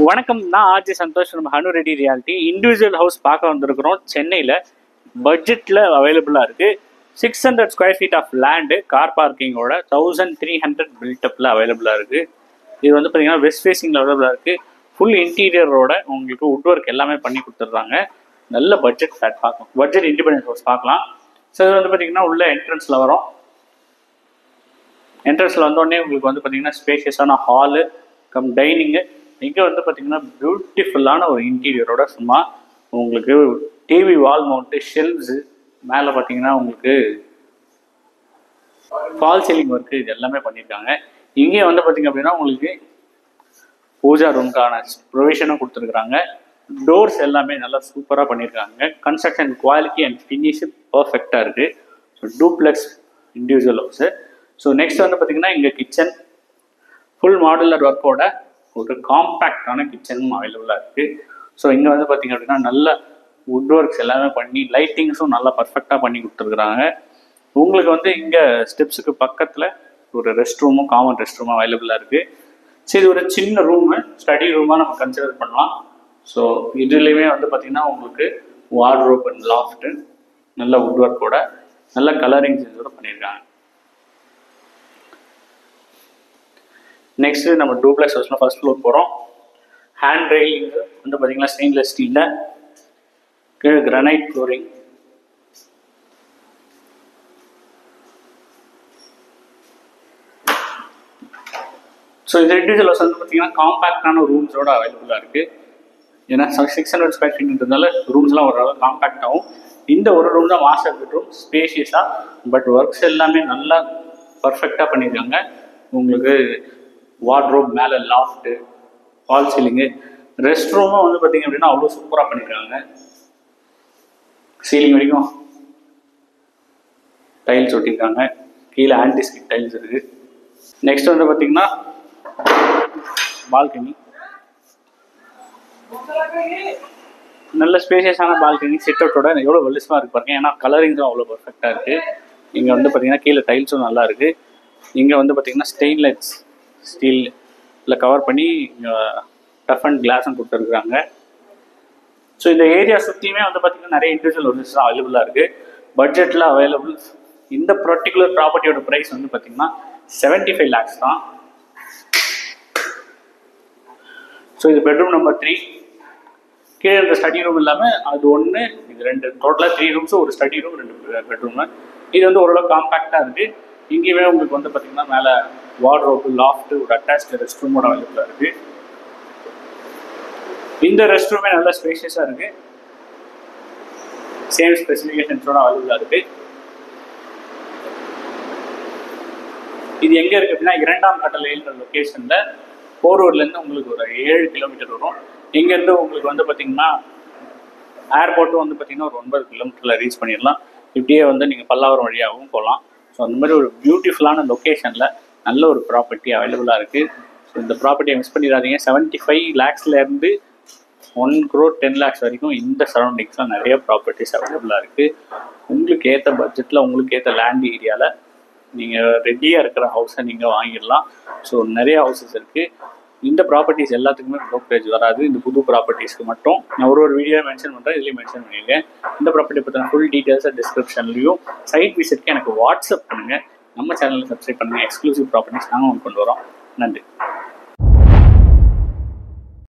வணக்கம், நான் ஆர்ஜி சந்தோஷ் நம்ம Hanu Reddy realty. Individual house பார்க்க வந்திருக்கிறோம். சென்னையில் பட்ஜெட்டில் அவைலபிளாக இருக்குது. 600 square feet of land, car பார்க்கிங்கோட 1300 பில்டப்பில் அவைலபிளாக இருக்குது. இது வந்து பார்த்தீங்கன்னா வெஸ்ட் ஃபேஸிங்கில் அவைலபிளாக இருக்குது. ஃபுல் இன்டீரியரோட உங்களுக்கு வுட் ஒர்க் எல்லாமே பண்ணி கொடுத்துட்றாங்க. நல்ல பட்ஜெட் ஃப்ளாட் பார்க்கலாம், பட்ஜெட் இண்டிபெண்டன்ஸ் ஹவுஸ் பார்க்கலாம். ஸோ இது வந்து பார்த்தீங்கன்னா உள்ள என்ட்ரன்ஸில் வரும். என்ட்ரன்ஸில் வந்தோடனே உங்களுக்கு வந்து பார்த்தீங்கன்னா ஸ்பேஷியஸான ஹாலு கம் டைனிங்கு. இங்கே வந்து பார்த்தீங்கன்னா பியூட்டிஃபுல்லான ஒரு இன்டீரியரோட சும்மா உங்களுக்கு டிவி வால் மவுண்ட்டு, ஷெல்வ்ஸு, மேலே பார்த்தீங்கன்னா உங்களுக்கு ஃபால் சீலிங் ஒர்க்கு, இது எல்லாமே பண்ணியிருக்காங்க. இங்கே வந்து பார்த்தீங்க அப்படின்னா உங்களுக்கு பூஜா ரூமுக்கான ப்ரொவிஷனும் கொடுத்துருக்குறாங்க. டோர்ஸ் எல்லாமே நல்லா சூப்பராக பண்ணியிருக்காங்க. கன்ஸ்ட்ரக்ஷன் குவாலிட்டி அண்ட் ஃபினிஷு பர்ஃபெக்டாக இருக்குது. So duplex individual house. So next வந்து பார்த்தீங்கன்னா இங்கே கிச்சன் ஃபுல் மாடுலர் ஒர்க்கோட ஒரு காம்பேக்டான கிச்சனும் அவைலபிளாக இருக்குது. ஸோ இங்கே வந்து பார்த்திங்க அப்படின்னா நல்ல வுட் ஒர்க்ஸ் எல்லாமே பண்ணி லைட்டிங்ஸும் நல்லா பர்ஃபெக்டாக பண்ணி கொடுத்துருக்குறாங்க. உங்களுக்கு வந்து இங்கே ஸ்டெப்ஸுக்கு பக்கத்தில் ஒரு ரெஸ்ட் ரூமும் காமன் ரெஸ்ட் ரூமும் அவைலபிளாக இருக்குது. சரி, இது ஒரு சின்ன ரூமு, ஸ்டடி ரூமாக நம்ம கன்சிடர் பண்ணலாம். ஸோ இதுலேயுமே வந்து பார்த்திங்கன்னா உங்களுக்கு வார்ட்ரோப் அண்ட் லாஃப்ட்டு நல்ல வுட் ஒர்க்கோட நல்ல கலரிங் செஞ்சோட பண்ணியிருக்காங்க. நெக்ஸ்ட்டு நம்ம டூப்ளெக்ஸ் ஹவுஸில் ஃபர்ஸ்ட் ஃப்ளோர் போகிறோம். ஹேண்ட் ரெயிலிங் வந்து பார்த்தீங்கன்னா ஸ்டெயின்லெஸ் ஸ்டீலில், கீழே கிரானைட் ஃப்ளோரிங். ஸோ இது இண்டிவிஜுவல் ஹவுஸ் வந்து பார்த்தீங்கன்னா காம்பேக்டான ரூம்ஸோட அவைலபிளாக இருக்குது. ஏன்னா 600 ஸ்கொயர் ஃபீட்ன்றதுனால ரூம்ஸ்லாம் ஓரளவு காம்பேக்ட் ஆகும். இந்த ஒரு ரூம் தான் மாஸ்டர் பெட்ரூம், ஸ்பேஷியஸாக, பட் ஒர்க்ஸ் எல்லாமே நல்லா பர்ஃபெக்டாக பண்ணியிருக்காங்க. உங்களுக்கு வார்ட்ரோப், மேலே லாஃப்ட்டு, ஃபால் சீலிங்கு, ரெஸ்ட் ரூமும் வந்து பார்த்தீங்க அப்படின்னா அவ்வளோ சூப்பராக பண்ணியிருக்காங்க. சீலிங் வரைக்கும் டைல்ஸ் ஒட்டியிருக்காங்க. கீழே ஆன்டிஸ்கிட் டைல்ஸ் இருக்குது. நெக்ஸ்ட் வந்து பார்த்தீங்கன்னா பால்கனி, நல்ல ஸ்பேஷியஸான பால்கனி, சிட் அவுட்டோட எவ்வளோ வெல்லிஸமாக இருக்கு பாருங்க. ஏன்னா கலரிங்ஸும் அவ்வளோ பர்ஃபெக்டாக இருக்குது. இங்கே வந்து பார்த்தீங்கன்னா கீழே டைல்ஸும் நல்லா இருக்குது. இங்கே வந்து பார்த்தீங்கன்னா ஸ்டெயின்லெஸ் ஸ்டீலில் கவர் பண்ணி டஃப் அண்ட் கிளாஸும் கொடுத்துருக்குறாங்க. ஸோ இந்த ஏரியா சுற்றியுமே வந்து பார்த்திங்கன்னா நிறைய இண்டிவிஜுவல் ஹவுசஸ் தான் அவைலபிளாக இருக்குது. பட்ஜெட்டில் அவைலபிள். இந்த பர்டிகுலர் ப்ராப்பர்ட்டியோட ப்ரைஸ் வந்து பார்த்திங்கன்னா 75 lakhs தான். ஸோ இது பெட்ரூம் நம்பர் 3. கீழே இருக்க ஸ்டடி ரூம் இல்லாமல் அது ஒன்று, இது 2, டோட்டலாக 3 ரூம்ஸு, ஒரு ஸ்டடி ரூம், 2 பெட்ரூமு. இது வந்து ஓரளவு காம்பேக்டாக இருக்குது. இங்கேயுமே உங்களுக்கு வந்து பார்த்திங்கன்னா மேலே வார்ட்ரோப்பு, லாஃப்ட்டு, ஒரு அட்டாச்டு ரெஸ்ட் ரூமோட அவைலபிளாக இருக்குது. இந்த ரெஸ்ட் ரூமே நல்லா ஸ்பேஷியஸாக இருக்குது. சேம் ஸ்பெசிஃபிகேஷன்ஸோட அவைலபிளாக இருக்குது. இது எங்கே இருக்குது அப்படின்னா 2ஆம் கட்டளைன்ற லொக்கேஷனில் போரூர்லேருந்து உங்களுக்கு ஒரு 7 கிலோமீட்டர் வரும். இங்கேருந்து உங்களுக்கு வந்து பார்த்திங்கன்னா ஏர்போர்ட்டும் வந்து பார்த்திங்கன்னா ஒரு 9 கிலோமீட்டரில் ரீச் பண்ணிடலாம். இப்படியே வந்து நீங்கள் பல்லாவரம் வழியாகவும் போகலாம். ஸோ அந்த மாதிரி ஒரு பியூட்டிஃபுல்லான லொக்கேஷனில் நல்ல ஒரு ப்ராப்பர்ட்டி அவைலபிளாக இருக்குது. ஸோ இந்த ப்ராப்பர்ட்டியை மிஸ் பண்ணிடாதீங்க. 75 lakhsலேருந்து 1 crore 10 lakhs வரைக்கும் இந்த சரௌண்டிங்ஸில் நிறைய ப்ராப்பர்ட்டிஸ் அவைலபிளாக இருக்குது. உங்களுக்கு ஏற்ற பட்ஜெட்டில், உங்களுக்கு ஏற்ற லேண்ட் ஏரியாவில் நீங்கள் ரெடியாக இருக்கிற ஹவுஸை நீங்கள் வாங்கிடலாம். ஸோ நிறைய ஹவுசஸ் இருக்குது. இந்த ப்ராப்பர்ட்டிஸ் எல்லாத்துக்குமே ப்ரோக்கரேஜ் வராது. இந்த புது ப்ராப்பர்ட்டிஸ்க்கு மட்டும் நான் ஒரு வீடியோ மென்ஷன் பண்ணுறேன், இதுலேயும் மென்ஷன் பண்ணியிருக்கேன். இந்த ப்ராப்பர்ட்டி பற்றின ஃபுல் டீட்டெயில்ஸை டிஸ்கிரிப்ஷன்லையும், சைட் விசிட்க்கு எனக்கு வாட்ஸ்அப் பண்ணுங்கள். நம்ம சேனலில் சப்ஸ்கிரைப் பண்ணுங்கள். எக்ஸ்க்ளூசிவ் ப்ராப்பர்ட்டிஸ் நாங்கள் கொண்டு வரோம். நன்றி.